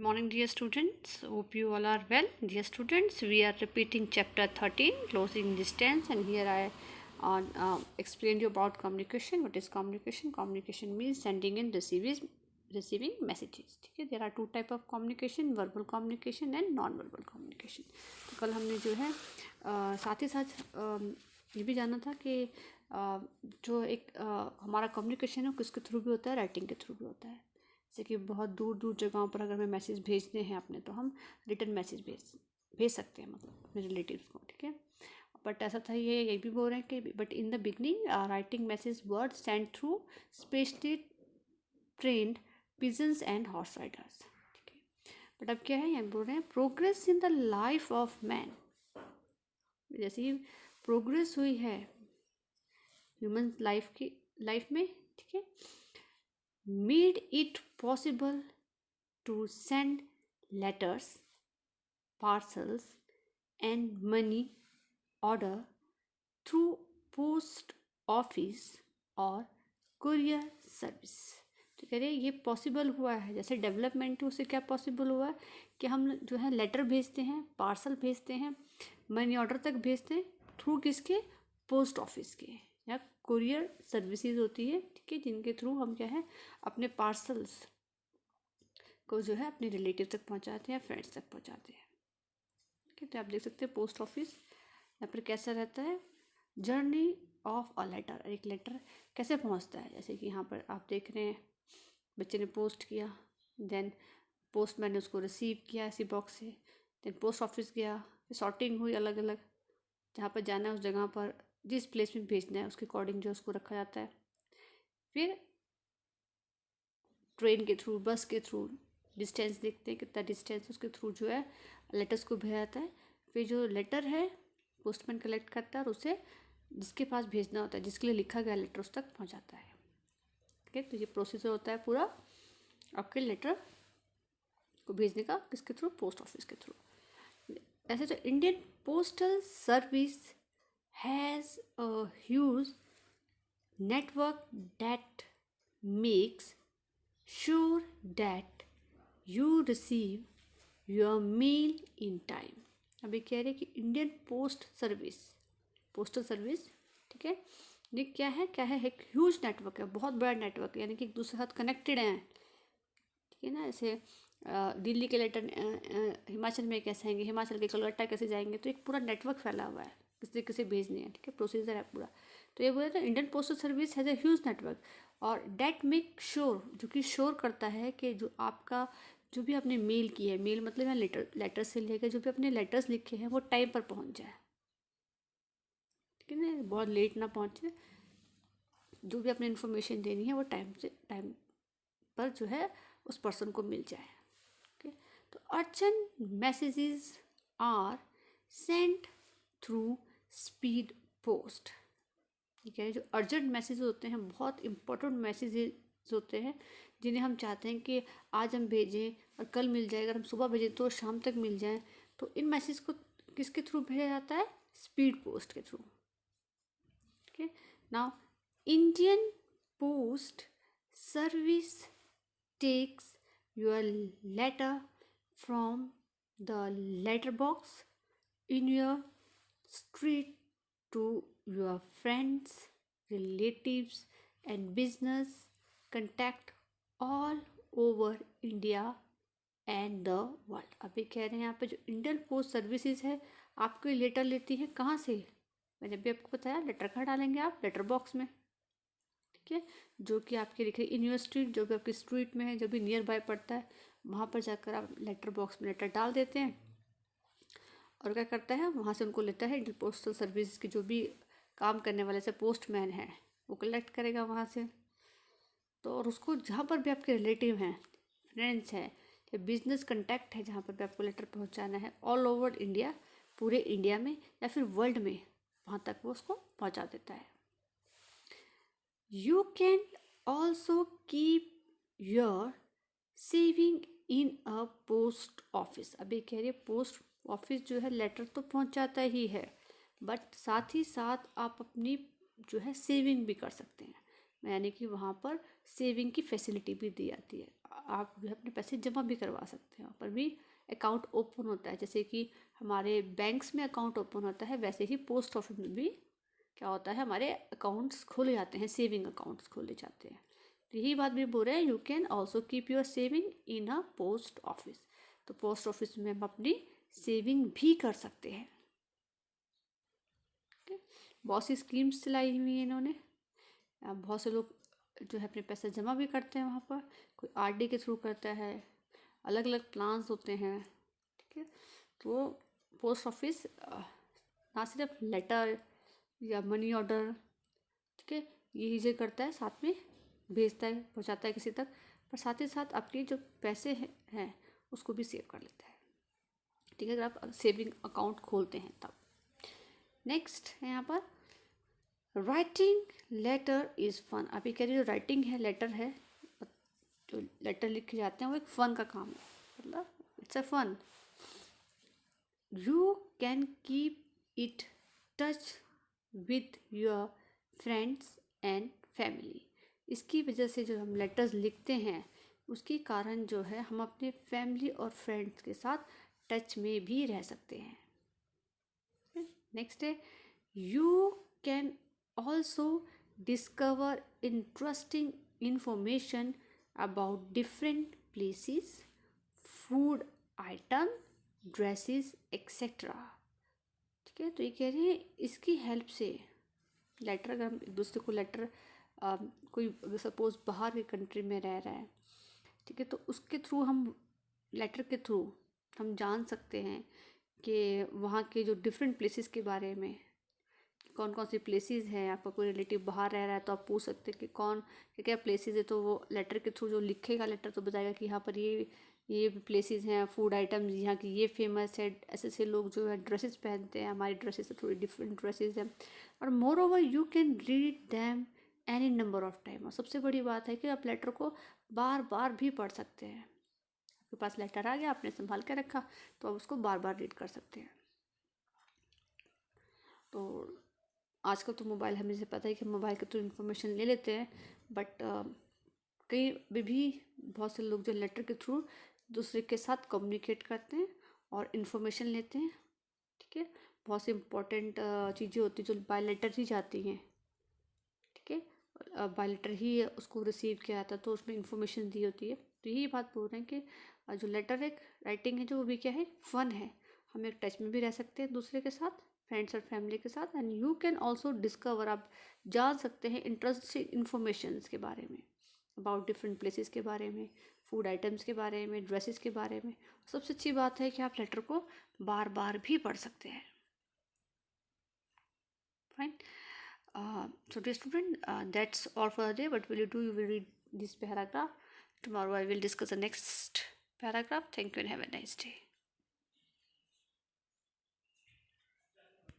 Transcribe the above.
Good morning, dear students. Hope you all are well. Dear students, we are repeating chapter 13, closing distance, and here I explained you about communication. What is communication? Communication means sending and receiving messages. ठीक है, there are two type of communication, verbal communication and non-verbal communication. तो कल हमने जो है साथ ही साथ ये भी जाना था कि जो एक हमारा कम्युनिकेशन है किसके थ्रू भी होता है, राइटिंग के थ्रू भी होता है. जैसे कि बहुत दूर दूर जगहों पर अगर हमें मैसेज भेजने हैं अपने, तो हम रिटर्न मैसेज भेज सकते हैं, मतलब अपने रिलेटिव्स को. ठीक है, बट ऐसा था, ये भी बोल रहे हैं कि but in the beginning writing message word send through specially trained pigeons and horse riders. ठीक है, बट अब क्या है, यहाँ बोल रहे हैं progress in the life of man. जैसे ही प्रोग्रेस हुई है ह्यूमन लाइफ में, ठीक है, made it possible to send letters, parcels and money order through post office और courier service. तो कह रहे हैं ये पॉसिबल हुआ है, जैसे डेवलपमेंट उससे क्या पॉसिबल हुआ कि हम जो है लेटर भेजते हैं, पार्सल भेजते हैं, मनी ऑर्डर तक भेजते हैं थ्रू किसके, पोस्ट ऑफिस के या कुरियर सर्विसेज होती है. ठीक है, जिनके थ्रू हम क्या है अपने पार्सल्स को जो है अपने रिलेटिव तक पहुंचाते हैं या फ्रेंड्स तक पहुंचाते हैं. ठीक है, तो आप देख सकते हैं पोस्ट ऑफिस यहाँ पर कैसा रहता है, जर्नी ऑफ अ लेटर. एक लेटर कैसे पहुंचता है, जैसे कि यहाँ पर आप देख रहे हैं बच्चे ने पोस्ट किया, देन पोस्टमैन ने उसको रिसीव किया इसी बॉक्स से, देन पोस्ट ऑफिस गया, फिर सॉर्टिंग हुई अलग अलग, जहाँ पर जाना है उस जगह पर जिस प्लेस में भेजना है उसके अकॉर्डिंग जो उसको रखा जाता है. फिर ट्रेन के थ्रू, बस के थ्रू डिस्टेंस देखते हैं कितना डिस्टेंस, उसके थ्रू जो है लेटर्स को भेजा जाता है. फिर जो लेटर है पोस्टमैन कलेक्ट करता है और उसे जिसके पास भेजना होता है, जिसके लिए लिखा गया लेटर, उस तक पहुंचाता है. ठीक है, तो ये प्रोसीजर होता है पूरा आपके लेटर को भेजने का, किसके थ्रू, पोस्ट ऑफिस के थ्रू. ऐसे तो Indian postal service has a huge network that makes sure that you receive your mail in time. अभी कह रहे कि इंडियन पोस्टल सर्विस, ठीक है, ये क्या है एक ह्यूज नेटवर्क है, बहुत बड़ा नेटवर्क है, यानी कि एक दूसरे के साथ कनेक्टेड हैं. ठीक है ना, ऐसे दिल्ली के लेटर हिमाचल में कैसे आएंगे, हिमाचल के कलकत्ता कैसे जाएंगे, तो एक पूरा नेटवर्क फैला हुआ है, किसे भेजने हैं. ठीक है, प्रोसीजर है पूरा. तो ये बोला था Indian postal service has a huge network और डैट मेक श्योर, जो कि श्योर करता है कि जो आपका जो भी आपने मेल की है, मेल मतलब यहाँ लेटर से लेकर जो भी अपने लेटर्स लिखे हैं वो टाइम पर पहुँच जाए. ठीक है ना, बहुत लेट ना पहुँचे, जो भी अपने इन्फॉर्मेशन देनी है वो टाइम पर जो है उस पर्सन को मिल जाए. ओके, तो urgent messages are sent through speed post. ठीक है, जो अर्जेंट मैसेज होते हैं, बहुत इंपॉर्टेंट मैसेजेस होते हैं, जिन्हें हम चाहते हैं कि आज हम भेजें और कल मिल जाए, अगर हम सुबह भेजें तो शाम तक मिल जाए, तो इन मैसेज को किसके थ्रू भेजा जाता है, स्पीड पोस्ट के थ्रू. ठीक है, now Indian post service takes your letter from the letter box in your street to your friends, relatives and business contact all over India and the world. अभी कह रहे हैं यहाँ पे जो इंडियन पोस्ट सर्विसेज है आपको लेटर लेती है कहाँ से, मैंने भी आपको बताया, लेटर कहाँ डालेंगे आप, लेटर बॉक्स में. ठीक है, जो कि आपके लिखे इन योर स्ट्रीट, जो भी आपकी स्ट्रीट में है, जो भी नियर बाय पड़ता है, वहाँ पर जाकर आप लेटर बॉक्स में लेटर डाल देते हैं और क्या करता है, वहाँ से उनको लेता है. इंडियन पोस्टल सर्विस के जो भी काम करने वाले से पोस्टमैन है वो कलेक्ट करेगा वहाँ से, तो और उसको जहाँ पर भी आपके रिलेटिव हैं, फ्रेंड्स हैं या बिजनेस कंटैक्ट है, जहाँ पर भी आपको लेटर पहुँचाना है ऑल ओवर इंडिया, पूरे इंडिया में या फिर वर्ल्ड में, वहाँ तक वो उसको पहुँचा देता है. You can also keep your saving in a post office. अभी कह रही है पोस्ट ऑफिस जो है लेटर तो पहुंचाता ही है, बट साथ ही साथ आप अपनी जो है सेविंग भी कर सकते हैं, यानी कि वहाँ पर सेविंग की फैसिलिटी भी दी जाती है. आप जो है अपने पैसे जमा भी करवा सकते हैं, वहाँ पर भी अकाउंट ओपन होता है। जैसे कि हमारे बैंक्स में अकाउंट ओपन होता है, वैसे ही पोस्ट ऑफिस में भी क्या होता है, हमारे अकाउंट्स खोले जाते हैं, सेविंग अकाउंट्स खोले जाते हैं। तो यही बात भी बोल रहे हैं, you can also keep your saving in a post office. तो पोस्ट ऑफिस में हम अपनी सेविंग भी कर सकते हैं। बहुत सी स्कीम्स चलाई हुई है इन्होंने। बहुत से लोग जो है अपने पैसे जमा भी करते हैं वहाँ पर, कोई आरडी के थ्रू करता है, अलग अलग प्लान्स होते हैं। ठीक है, तो पोस्ट ऑफिस ना सिर्फ लेटर या मनी ऑर्डर, ठीक है, ये चीज़ें करता है, साथ में भेजता है, पहुँचाता है किसी तक, पर साथ ही साथ अपनी जो पैसे हैं उसको भी सेव कर लेता है। ठीक है, अगर आप सेविंग अकाउंट खोलते हैं तब। नेक्स्ट है यहाँ पर राइटिंग लेटर इज़ फन। अभी कह रही जो राइटिंग है, लेटर है, जो लेटर लिखे जाते हैं वो एक फ़न का काम है, मतलब it's a fun. You can keep it touch with your friends and family. इसकी वजह से जो हम लेटर्स लिखते हैं उसके कारण जो है हम अपने फैमिली और फ्रेंड्स के साथ टच में भी रह सकते हैं। नेक्स्ट है you can also discover interesting information about different places, food item, dresses etcetera. ठीक है, तो ये कह रहे हैं इसकी हेल्प से लेटर, अगर हम एक दूसरे को लेटर कोई सपोज बाहर की कंट्री में रह रहा है, ठीक है, तो उसके थ्रू हम लेटर के थ्रू हम जान सकते हैं कि वहाँ के जो डिफरेंट प्लेसेस के बारे में, कौन कौन सी प्लेसेस हैं। आपका कोई रिलेटिव बाहर रह रहा है तो आप पूछ सकते हैं कि कौन क्या क्या प्लेसेस है, तो वो लेटर के थ्रू जो लिखेगा लेटर तो बताएगा कि यहाँ पर ये प्लेसेस हैं, फूड आइटम्स यहाँ की ये फेमस है। ऐसे ऐसे लोग जो है ड्रेसेस पहनते हैं, हमारी ड्रेसेस से थोड़ी डिफरेंट ड्रेसेस हैं। और more over you can read them any number of time. और सबसे बड़ी बात है कि आप लेटर को बार बार भी पढ़ सकते हैं। आपके पास लेटर आ गया, आपने संभाल के रखा, तो आप उसको बार बार रीड कर सकते हैं। तो आजकल तो मोबाइल, हमें से पता है कि मोबाइल के थ्रू इन्फॉर्मेशन ले लेते हैं, बट कई भी बहुत से लोग जो लेटर के थ्रू दूसरे के साथ कम्युनिकेट करते हैं और इन्फॉर्मेशन लेते हैं। ठीक है, बहुत सी इम्पोर्टेंट चीज़ें होती हैं जो बाय लेटर ही जाती हैं। ठीक है, बाय लेटर ही उसको रिसीव किया जाता है, तो उसमें इन्फॉर्मेशन दी होती है। तो यही बात बोल रहे हैं कि जो लेटर एक राइटिंग है जो वो भी क्या है, फ़न है। हम एक टच में भी रह सकते हैं दूसरे के साथ, फ्रेंड्स और फैमिली के साथ। And you can also discover, आप जान सकते हैं इंटरेस्टिंग इन्फॉर्मेशन के बारे में, अबाउट डिफरेंट प्लेसेस के बारे में, फूड आइटम्स के बारे में, ड्रेसेस के बारे में। सबसे अच्छी बात है कि आप लेटर को बार बार भी पढ़ सकते हैं। Fine. So dear student, that's all for the day. What will you do? You will read this paragraph. Tomorrow I will discuss the next paragraph. Thank you and have a nice day.